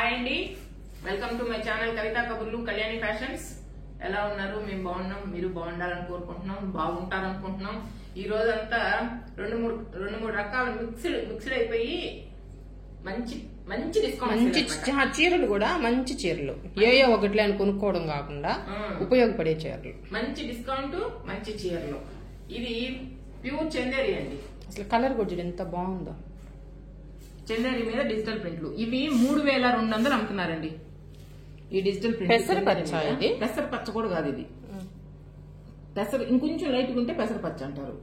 Hi అండి, welcome to my channel కవిత కబుర్లు Kalyani fashions. ఎలా ఉన్నారు? మేము బాగున్నాం, మీరు బాగుండాలని కోరుకుంటున్నాం, బాగుంటారనుకుంటున్నాం. ఈ రోజంతా రెండు మూడు రకాల మిక్స్డ్ అయిపోయి మంచి డిస్కౌంట్ చీరలు కూడా మంచి చీరలు ఏయో ఒకట్లే అని కొనుక్కోవడం కాకుండా ఉపయోగపడే చీరలు, మంచి డిస్కౌంట్, మంచి చీరలు. ఇది ప్యూర్ చందేరి అండి. అసలు కలర్ కూడా ఎంత బాగుందో. చందేరి మీద డిజిటల్ ప్రింట్లు. ఇవి 3200 అమ్ముతున్నారండి. ఈ డిజిటల్ ప్రింట్ పెసర పచ్చ, ఇది పెసర పచ్చ కూడా కాదు. ఇది పెసర ఇంకొంచెం లైట్ ఉంటే పెసర పచ్చ అంటారు.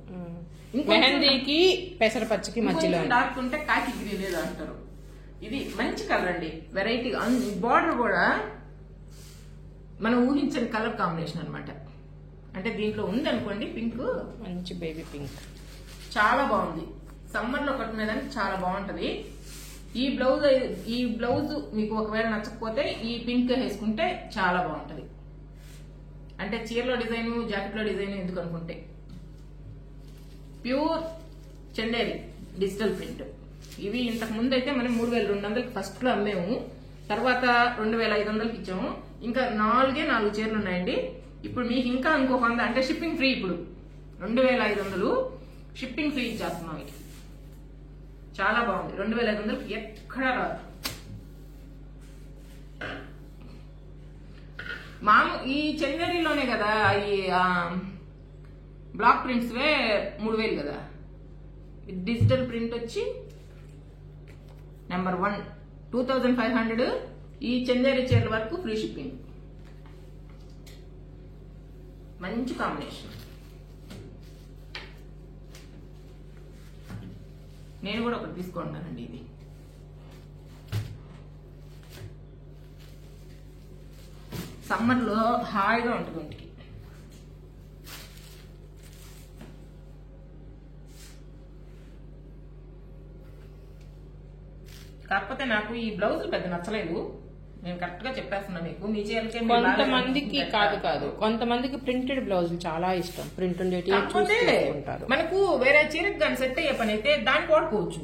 మెహందీకి పెసర పచ్చకి మధ్యలో డార్క్ ఉంటే కాకి గ్రీన్ లేదా అంటారు. ఇది మంచి కలర్ అండి, వెరైటీ. బార్డర్ కూడా మనం ఊహించని కలర్ కాంబినేషన్ అన్నమాట. అంటే దీంట్లో ఉంది అనుకోండి పింక్, మంచి బేబీ పింక్, చాలా బాగుంది. సమ్మర్ లో కట్టుకునేదానికి చాలా బాగుంటది. ఈ బ్లౌజ్ మీకు ఒకవేళ నచ్చకపోతే ఈ పింక్ వేసుకుంటే చాలా బాగుంటది. అంటే చీరలో డిజైన్, జాకెట్ లో డిజైన్ ఎందుకు అనుకుంటే, ప్యూర్ చందేరి డిజిటల్ ప్రింట్. ఇవి ఇంతకు ముందు అయితే మనం 3200 ఫస్ట్ లో అమ్మేము, తర్వాత 2500 ఇచ్చాము. ఇంకా 4 చీరలు ఉన్నాయండి. ఇప్పుడు మీకు ఇంకా ఇంకో 100 అంటే షిప్పింగ్ ఫ్రీ. ఇప్పుడు 2500 షిప్పింగ్ ఫ్రీ ఇచ్చేస్తున్నాం. ఇది చాలా బాగుంది. 2500 ఎక్కడా రాదు. ఈ చందేరిలోనే కదా ఈ బ్లాక్ ప్రింట్స్ 3000 కదా. డిజిటల్ ప్రింట్ వచ్చి నెంబర్ 1 2500. ఈ చందేరి చీరల వరకు ఫ్రీ షిప్పింగ్. మంచి కాంబినేషన్. నేను కూడా ఒకటి తీసుకుంటానండి. ఇది సమ్మర్ లో హాయిగా ఉంటుంది ఒంటికి. కాకపోతే నాకు ఈ బ్లౌజ్ పెద్ద నచ్చలేదు. నేను కరెక్ట్ గా చెప్పేస్తున్నా మీకు. మీ చీరలకే కొంతమందికి కాదు కొంతమందికి ప్రింటెడ్ బ్లౌజ్ చాలా ఇష్టం. ప్రింట్ ఉండేటి మనకు వేరే చీరకు కానీ సెట్ అయ్యే పని అయితే దానికి వాడుకోవచ్చు.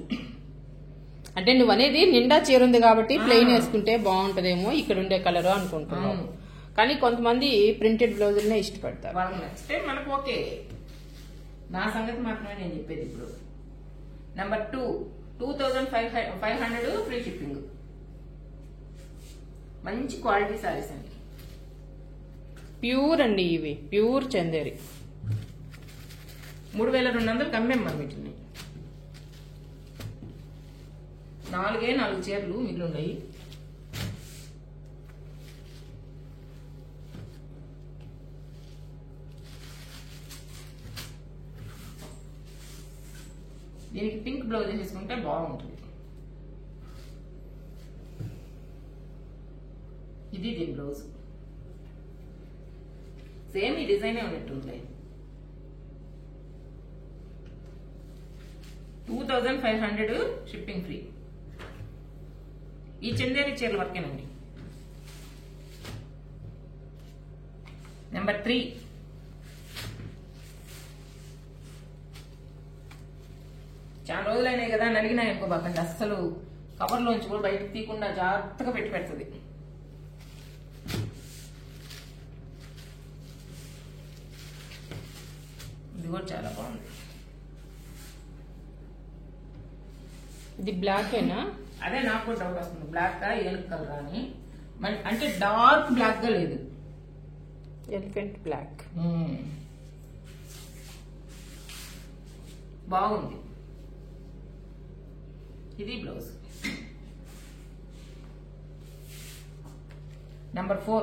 అంటే నువ్వు అనేది నిండా చీర ఉంది కాబట్టి ప్లెయిన్ వేసుకుంటే బాగుంటదేమో ఇక్కడ ఉండే కలర్ అనుకుంటున్నాను. కానీ కొంతమంది ప్రింటెడ్ బ్లౌజులనే ఇష్టపడతారు. వాళ్ళకి నచ్చితే మనకు ఓకే. నా సంగతి మాత్రమే నేను చెప్పేది. ఇప్పుడు నెంబర్ 2 2500 ఫ్రీ షిప్పింగ్. మంచి క్వాలిటీ సారీస్ అండి. ప్యూర్ అండి, ఇవి ప్యూర్ చందేరి. 3200 కమ్మేం మనం వీటిని. 4 చీరలు మిగిలి ఉన్నాయి. దీనికి పింక్ బ్లౌజ్ వేసుకుంటే బాగుంటుంది. ఇది దీని బ్లౌజ్. సేమ్ ఈ డిజైన్ ఉన్నట్టుంది. 2500 షిప్పింగ్ ఫ్రీ. ఈ చందేరి చీరల వరకేనండి. నెంబర్ 3 చాలా రోజులైనాయి కదా, నలిగినాయి అనుకోబాకండి. అస్సలు కవర్లోంచి కూడా బయటకు తీయకుండా జాగ్రత్తగా పెట్టి పెడుతుంది. ఇది కూడా చాలా బాగుంది. ఇది బ్లాక్ ఏనా? అదే నాకు కూడా డౌట్ వస్తుంది, బ్లాక్ గా ఏనుగు కలర్ అని. అంటే డార్క్ బ్లాక్ గా లేదు, ఎలిఫెంట్ బ్లాక్. బాగుంది. ఇది బ్లౌజ్. నెంబర్ 4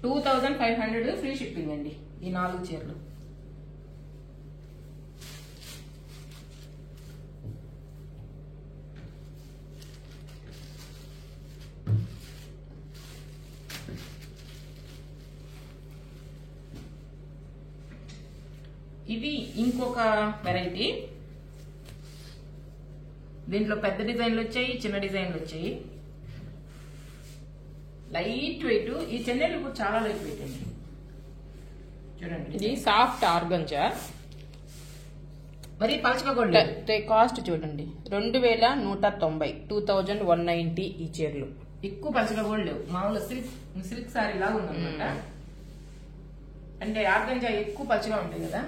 2500 ఫ్రీ షిప్పింగ్ అండి. ఈ 4 చీరలు. ఇది ఇంకొక వెరైటీ. దీంట్లో పెద్ద డిజైన్లు వచ్చాయి, చిన్న డిజైన్లు వచ్చాయి. Light weight. ఈ చందేరి కూడా చాలా లైట్ వెయిట్ అండి. చూడండి, ఇది సాఫ్ట్ ఆర్గంజా. మరి పలచగా కూడా కాస్ట్ చూడండి 2190, 2190 ఈ చీరలు. ఎక్కువ పలుచగా కూడా లేవు, మామూలు సిల్క్ సారీ లాగా ఉందన్నమాట. అంటే ఆర్గంజా ఎక్కువ పలుచగా ఉంటాయి కదా,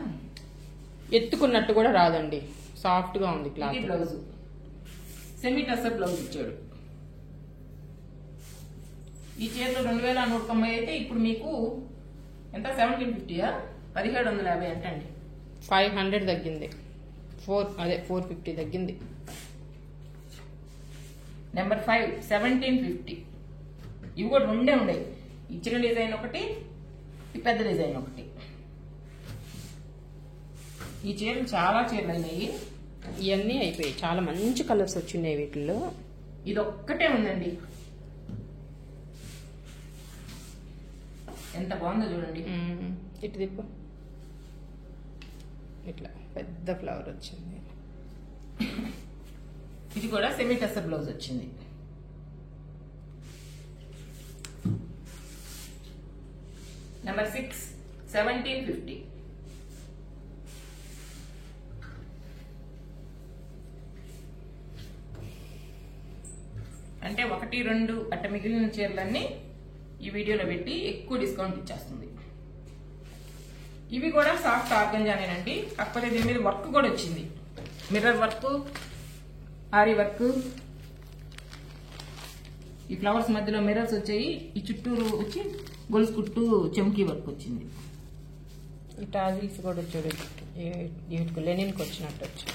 ఎత్తుకున్నట్టు కూడా రాదండి, సాఫ్ట్ గా ఉంది క్లాత్. ఇది బ్లౌజ్, సెమీ టసర్ బ్లౌజ్ ఇచ్చాడు. ఈ చీరలు 2190 అయితే ఇప్పుడు మీకు ఎంత 1750 1750 అంటే అండి 500 తగ్గింది, 450 తగ్గింది. నెంబర్ 5 1750. ఇవి కూడా రెండే ఉండేవి, ఇచ్చిన డిజైన్ ఒకటి, ఈ పెద్ద డిజైన్ ఒకటి. ఈ చీరలు చాలా చీరలు అయినాయి, ఇవన్నీ అయిపోయాయి. చాలా మంచి కలర్స్ వచ్చినాయి వీటిల్లో. ఇది ఒక్కటే ఉందండి, ఎంత బాగుందో చూడండి. ఇటు తిప్పు, ఇట్లా పెద్ద ఫ్లవర్ వచ్చింది. ఇది కూడా సెమీ టసర్ బ్లౌజ్ వచ్చింది. నెంబర్ 6 1750. అంటే 1, 2 అట్ట మిగిలిన చీరలన్నీ ఈ వీడియోలో పెట్టి ఎక్కువ డిస్కౌంట్ ఇచ్చేస్తుంది. ఇవి కూడా సాఫ్ట్ ఆర్గంజానేనండి, కాకపోతే దీని మీద వర్క్ కూడా వచ్చింది, మిర్రర్ వర్క్, ఆరి వర్క్. ఈ ఫ్లవర్స్ మధ్యలో మిర్రర్స్ వచ్చాయి, ఈ చుట్టూరు వచ్చి గొలుసు కుట్టు చెంకీ వర్క్ వచ్చింది. ఈ టాజిల్స్ కూడా వచ్చాడు, వీటికి లెనిన్కి వచ్చినట్టు వచ్చి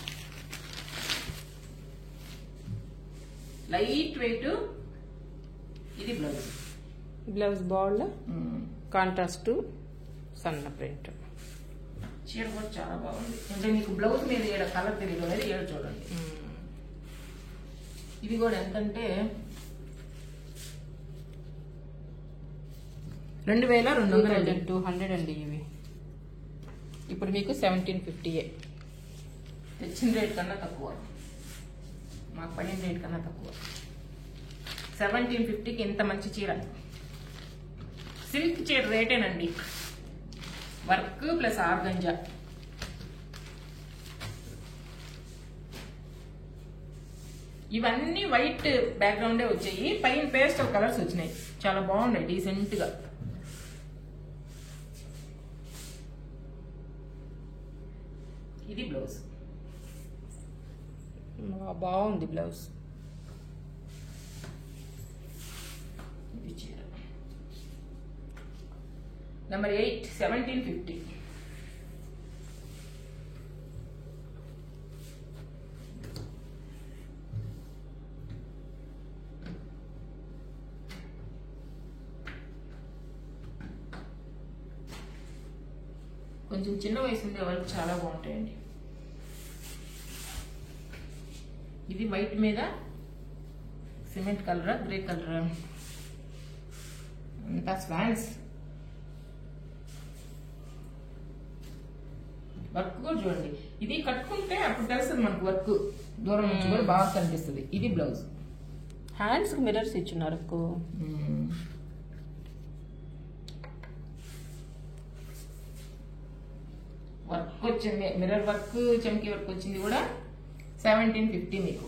లైట్ వెయిట్. ఇది బ్లౌజ్, బ్లౌజ్ బాల్ కాంట్రాస్ట్ సన్న ప్రింట్. చీర కూడా చాలా బాగుంది. అంటే మీకు బ్లౌజ్ మీద ఏడ కలర్ తెలియదు అనేది ఏడ చూడండి. ఇది కూడా ఎంతంటే 2200 అండి. ఇవి ఇప్పుడు మీకు 1750. తెచ్చిన రేట్ కన్నా తక్కువ, మాకు పడిన రేట్ కన్నా తక్కువ. 1750కి ఇంత మంచి చీర, సిల్క్ చీర రేటేనండి, వర్క్ ప్లస్ ఆర్గంజా. ఇవన్నీ వైట్ బ్యాక్గ్రౌండే వచ్చాయి, పైన పేస్టల్ కలర్స్ వచ్చినాయి, చాలా బాగున్నాయి డీసెంట్ గా. ఇది బ్లౌజ్, బాగుంది బ్లౌజ్. ఇది చీర. నెంబర్ 8 1750. కొంచెం చిన్న వయసు ఉండే వాళ్ళకి చాలా బాగుంటాయండి. ఇది వైట్ మీద సిమెంట్ కలర్, గ్రే కలర్, అంతా స్వాన్స్ వర్క్ కూడా చూడండి. ఇది కట్టుకుంటే అప్పుడు తెలుస్తుంది మనకు, వర్క్ దూరం నుంచి కూడా బాగా కనిపిస్తుంది. ఇది బ్లౌజ్, హ్యాండ్స్ కి మిర్రర్స్ ఇచ్చున్నారు. వర్క్ వచ్చింది, మిర్రర్ వర్క్, చమ్కీ వర్క్ వచ్చింది కూడా 1750 మీకు.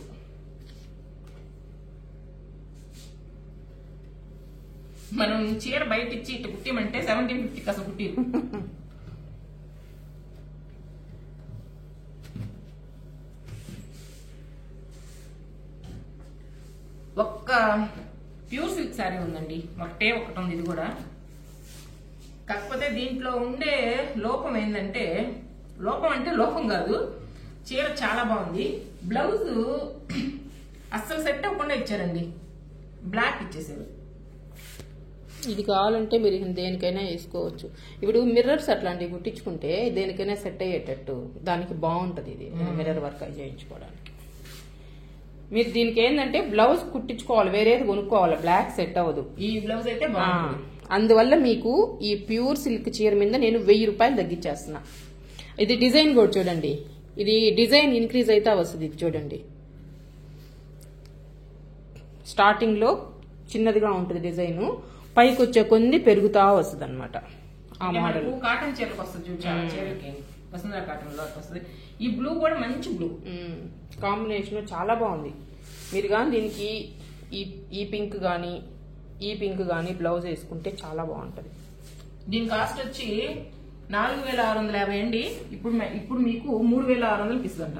మనం చీర బయట ఇచ్చి ఇట్లా కుట్టిమంటే 1750 అసలు కుట్టి. ఒక్క ప్యూర్ సిల్క్ శారీ ఉందండి, ఒకటి ఉంది. ఇది కూడా కాకపోతే దీంట్లో ఉండే లోపం ఏంటంటే, లోపం కాదు, చీర చాలా బాగుంది, బ్లౌజ్ అస్సలు సెట్ అవ్వకుండా ఇచ్చారండి, బ్లాక్ ఇచ్చేసారు. ఇది కావాలంటే మీరు దేనికైనా వేసుకోవచ్చు. ఇప్పుడు మిర్రర్స్ అట్లాంటివి కుట్టించుకుంటే దేనికైనా సెట్ అయ్యేటట్టు దానికి బాగుంటది. ఇది మిర్రర్ వర్క్ చేయించుకోవడానికి మీరు దీనికి ఏంటంటే బ్లౌజ్ కుట్టించుకోవాలి, వేరేది కొనుక్కోవాలి, బ్లాక్ సెట్ అవ్వదు. ఈ బ్లౌజ్ అయితే బాగుంటుంది. అందువల్ల మీకు ఈ ప్యూర్ సిల్క్ చీర మీద నేను 1000 రూపాయలు తగ్గించేస్తున్నా. ఇది డిజైన్ కూడా చూడండి, ఇది డిజైన్ ఇంక్రీజ్ అయితే వస్తుంది. ఇది చూడండి, స్టార్టింగ్ లో చిన్నదిగా ఉంటుంది డిజైన్, పైకి వచ్చే కొన్ని పెరుగుతా వస్తుంది అనమాట. ఆ మోడల్ కాటన్ చీరకు వస్తుంది, చాలా చీరకి వసుంధర కాటన్ లో వస్తుంది. ఈ బ్లూ కూడా మంచి బ్లూ కాంబినేషన్ చాలా బాగుంది. మీరు కానీ దీనికి ఈ పింక్ కానీ బ్లౌజ్ వేసుకుంటే చాలా బాగుంటుంది. దీని కాస్ట్ వచ్చి 4650 అండి. ఇప్పుడు మీకు 3600 ఇస్తుందంట.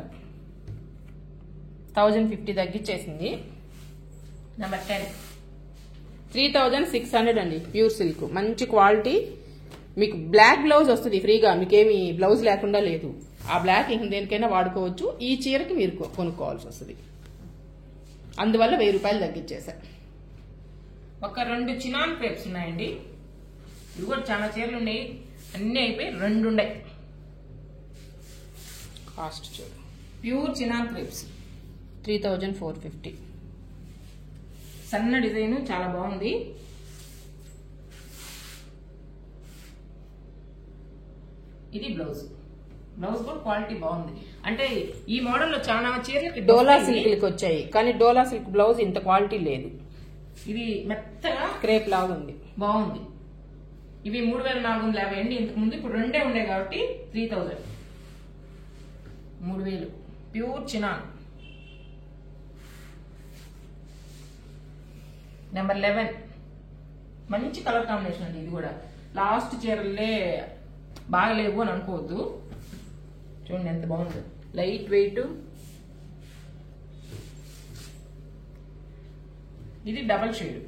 1050 తగ్గించేసింది. నెంబర్ 10 3600 అండి. ప్యూర్ సిల్క్, మంచి క్వాలిటీ. మీకు బ్లాక్ బ్లౌజ్ వస్తుంది ఫ్రీగా, మీకేమి బ్లౌజ్ లేకుండా లేదు. ఆ బ్లాక్ ఇంక దేనికైనా వాడుకోవచ్చు. ఈ చీరకి మీరు కొనుక్కోవాల్సి వస్తుంది. అందువల్ల 1000 రూపాయలు తగ్గించేశారు. ఒక 2 చినాన్ క్రేప్స్ ఉన్నాయండి. ఇవి కూడా చాలా చీరలు ఉన్నాయి. అన్నీ అయిపోయి 2 ఉన్నాయి. కాస్ట్ చూడు, ప్యూర్ చినాన్ క్రేప్స్ 3450. సన్న డిజైన్ చాలా బాగుంది. ఇది బ్లౌజ్ కూడా క్వాలిటీ బాగుంది. అంటే ఈ మోడల్ లో చాలా చీరలకి డోలా సిల్క్ వచ్చాయి, కానీ డోలా సిల్క్ బ్లౌజ్ ఇంత క్వాలిటీ లేదు. ఇది మెత్తగా క్రేప్ లాగా ఉంది, బాగుంది. ఇవి 3450 అండి. ఇంతకు ముందు ఇప్పుడు 2 ఉండే కాబట్టి 3000. 3000 ప్యూర్ చినాన్. నెంబర్ 11 మంచి కలర్ కాంబినేషన్ అండి. ఇది కూడా లాస్ట్ చీరలే బాగలేవు అని అనుకోవద్దు. చూడండి ఎంత బాగుంది. Light weight. ఇది డబల్ షేడ్.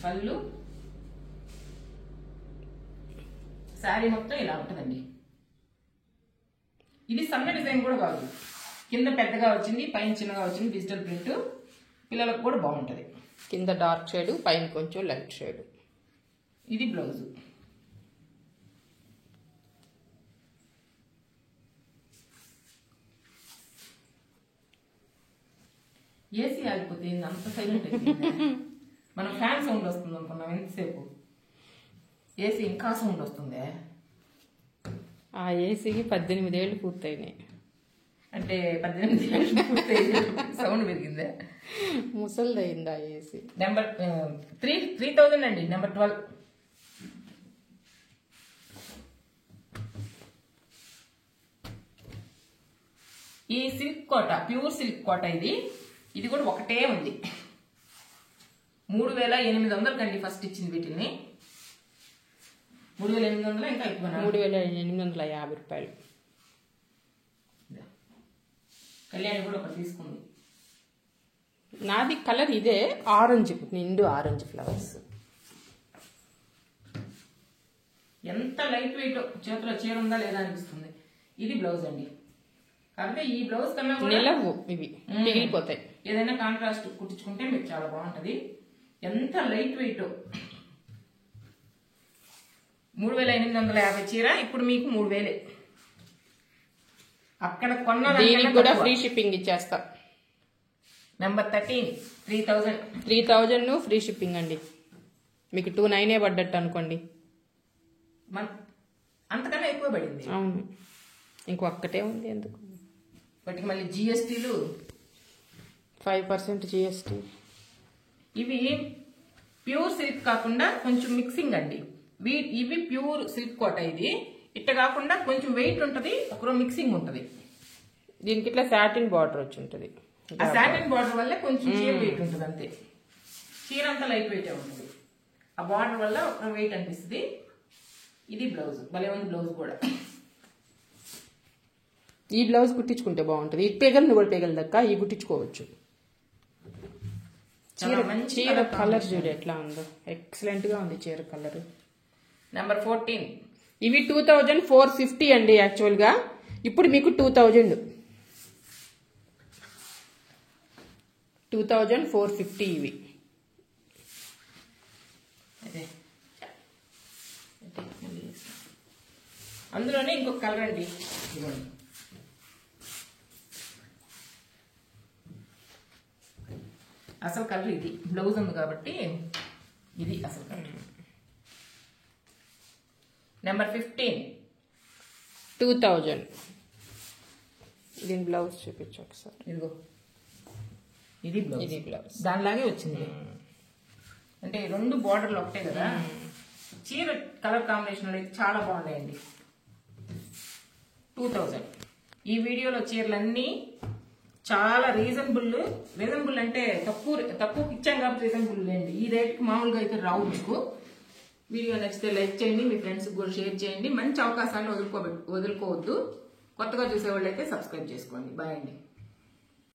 పళ్ళు, శారీ మొత్తం ఇలా ఉంటుందండి. ఇది సన్న డిజైన్ కూడా కాదు, కింద పెద్దగా వచ్చింది, పైన చిన్నగా వచ్చింది. డిజిటల్ ప్రింట్ పిల్లలకు కూడా బాగుంటది. కింద డార్క్ షేడ్, పైన కొంచెం లైట్ షేడ్. ఇది బ్లౌజ్. ఏసీ ఆగిపోతే అంత సైలెంట్ అయిపోయింది. మనం ఫ్యాన్ సౌండ్ వస్తుంది అనుకున్నాం ఎంతసేపు. ఏసీ ఇంకా సౌండ్ వస్తుంది. ఆ ఏసీకి 18 ఏళ్ళు పూర్తయినాయి. అంటే 18 ఏళ్ళు పూర్తయింది, సౌండ్ పెరిగిందే. ముసలిదైంది ఆ ఏసీ. నెంబర్ 3000 అండి. నెంబర్ 12 ఈ సిల్క్ కోట, ప్యూర్ సిల్క్ కోట. ఇది కూడా ఒకటే ఉంది. 3800 కండి ఫస్ట్ ఇచ్చింది. వీటిని 3800 ఇంకా ఎక్కువ. 3850 రూపాయలు. కళ్యాణి కూడా ఒకటి తీసుకుంది. నాది కలర్ ఇదే, ఆరెంజ్, నిండు ఆరెంజ్ ఫ్లవర్స్. ఎంత లైట్ వెయిట్, చేతిలో చీర ఉందా లేదా అనిపిస్తుంది. ఇది బ్లౌజ్ అండి. కాకపోతే ఈ బ్లౌజ్ కన్నా నిలవు, ఇవి మిగిలిపోతాయి. ఏదైనా కాంట్రాస్ట్ కుట్టించుకుంటే మీకు చాలా బాగుంటది. ఎంత లైట్ వెయిట్. 3850 చీర ఇప్పుడు మీకు 3000. అక్కడ కొన్న దీనికి కూడా ఫ్రీ షిప్పింగ్ ఇచ్చేస్తా. నెంబర్ 13 3000. 3000 ఫ్రీ షిప్పింగ్ అండి. మీకు 29 పడ్డట్టు అనుకోండి. అంతకన్నా ఎక్కువ పడింది. అవును, ఇంకొక్కటే ఉంది. ఎందుకు వాటికి మళ్ళీ జిఎస్టీలు 5% జిఎస్టీ. ఇవి ప్యూర్ సిల్క్ కాకుండా కొంచెం మిక్సింగ్ అండి. ఇవి ప్యూర్ సిల్క్ కోట. ఇది ఇట్ట కాకుండా కొంచెం వెయిట్ ఉంటది, ఒకరో మిక్సింగ్ ఉంటది. దీనికి ఇట్లా సాటిన్ బార్డర్ వచ్చి ఉంటది. ఆ సాటిన్ బార్డర్ వల్ల కొంచెం చీర వెయిట్ ఉంటుంది అంతే. చీర అంతా లైట్ వెయిట్ ఉంటుంది. ఆ బార్డర్ వల్ల ఒక వెయిట్ అనిపిస్తుంది. ఇది బ్లౌజ్, భలే ఉంది బ్లౌజ్ కూడా. ఈ బ్లౌజ్ కుట్టించుకుంటే బాగుంటది. ఈ పెగల్ని కూడా పెగలు దక్క ఈ కుట్టించుకోవచ్చు. చీర కలర్ చూడు ఎట్లా ఉందో, ఎక్సలెంట్ గా ఉంది చీర కలర్. నెంబర్ 14 ఇవి 2450 అండి. యాక్చువల్ గా ఇప్పుడు మీకు 2450 ఇవి. అందులోనే ఇంకొక కలర్ అండి. అసలు కలర్ ఇది. బ్లౌజ్ ఉంది కాబట్టి ఇది అసలు కలర్. నెంబర్ 15 2000. దీని బ్లౌజ్ చూపించు ఒకసారి. ఇదిగో ఇది బ్లౌజ్. ఇది బ్లౌజ్ దానిలాగే వచ్చింది. అంటే 2 బార్డర్లు ఒకటే కదా. చీర కలర్ కాంబినేషన్ చాలా బాగున్నాయండి. 2000. ఈ వీడియోలో చీరలన్నీ చాలా రీజనబుల్ అంటే తక్కువ ఇచ్చాం కాబట్టి రీజనబుల్ అండి. ఈ రేట్కి మామూలుగా అయితే రావు మీకు. వీడియో నచ్చితే లైక్ చేయండి, మీ ఫ్రెండ్స్కి కూడా షేర్ చేయండి. మంచి అవకాశాన్ని వదులుకోవద్దు. కొత్తగా చూసేవాళ్ళు అయితే సబ్స్క్రైబ్ చేసుకోండి. బాయ్ అండి.